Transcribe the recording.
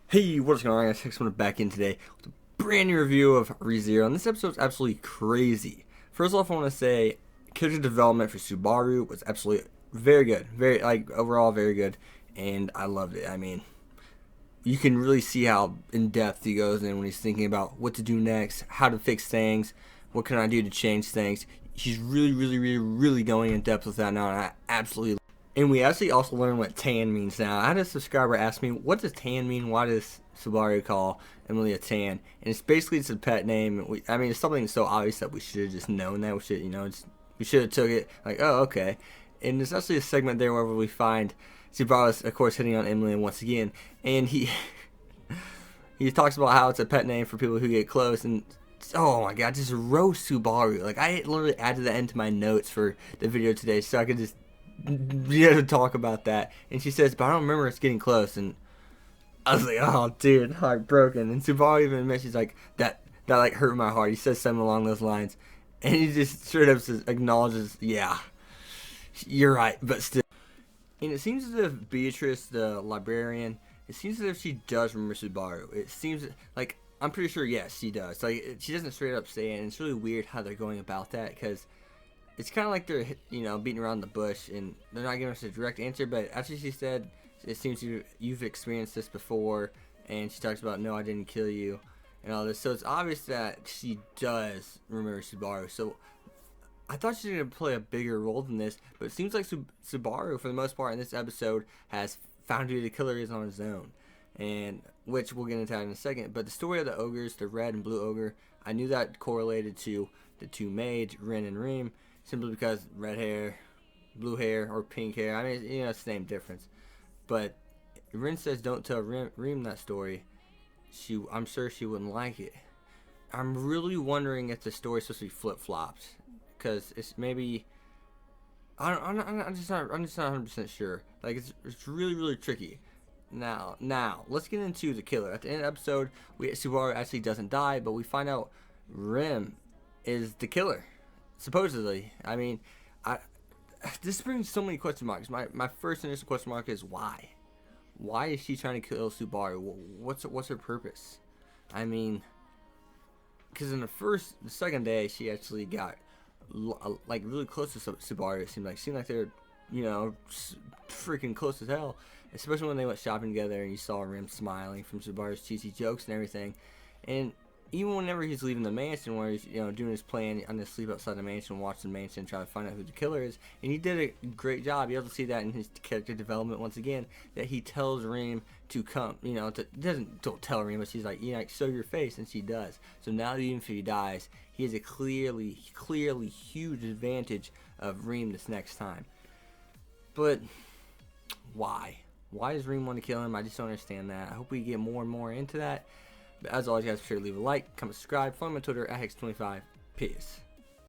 Hey, what's going on, guys? Hexman back in today with a brand new review of ReZero, and this episode is absolutely crazy. First off, I want to say character development for Subaru was absolutely very good, overall very good, and I loved it. I mean, you can really see how in depth he goes in when he's thinking about what to do next, how to fix things, what can I do to change things. He's really going in depth with that now, and I absolutely. And we actually also learned what tan means now. I had a subscriber ask me, what does tan mean? Why does Subaru call Emily a tan? And it's basically it's a pet name. It's something so obvious that we should have just known that. We should have took it like, oh, okay. And there's actually a segment there where we find Subaru, of course, hitting on Emily once again. And he talks about how it's a pet name for people who get close. And oh my god, just roast Subaru. Like, I literally added that into my notes for the video today so I could just to talk about that. And she says, but I don't remember us getting close. And I was like, oh dude, heartbroken. And Subaru even admits, she's like, that like hurt my heart. He says something along those lines, and he just straight up says, acknowledges, yeah, you're right, but still. And it seems as if Beatrice, the librarian, it seems as if she does remember Subaru. It seems like, I'm pretty sure, yes, she does. Like, she doesn't straight up say it, and it's really weird how they're going about that, because it's kind of like they're, beating around the bush, and they're not giving us a direct answer. But after she said, it seems you've experienced this before, and she talks about, no, I didn't kill you, and all this. So it's obvious that she does remember Subaru. So I thought she was going to play a bigger role than this, but it seems like Subaru, for the most part in this episode, has found who the killer is on his own, and which we'll get into that in a second. But the story of the ogres, the red and blue ogre, I knew that correlated to the two maids, Rin and Reem, simply because red hair, blue hair, or pink hair. I mean, it's the same difference. But Rin says don't tell Reem that story. I'm sure she wouldn't like it. I'm really wondering if the story's supposed to be flip-flopped, because it's maybe I'm just not 100% sure. Like, it's really tricky. Now let's get into the killer. At the end of the episode, Subaru actually doesn't die, but we find out Reem is the killer. Supposedly. I mean, this brings so many question marks. My first initial question mark is why? Why is she trying to kill Subaru? What's her purpose? I mean, because in the second day, she actually got like really close to Subaru. It seemed like they're freaking close as hell. Especially when they went shopping together and you saw Rim smiling from Subaru's cheesy jokes and everything. And even whenever he's leaving the mansion, where he's doing his plan on to sleep outside the mansion, watch the mansion, try to find out who the killer is, and he did a great job. You're able to see that in his character development once again, that he tells Reem to come. Don't tell Reem, but she's like, show your face, and she does. So now even if he dies, he has a clearly huge advantage of Reem this next time. But why? Why does Reem want to kill him? I just don't understand that. I hope we get more and more into that. But as always, guys, be sure to leave a like, comment, subscribe, follow me on Twitter at Hex25. Peace.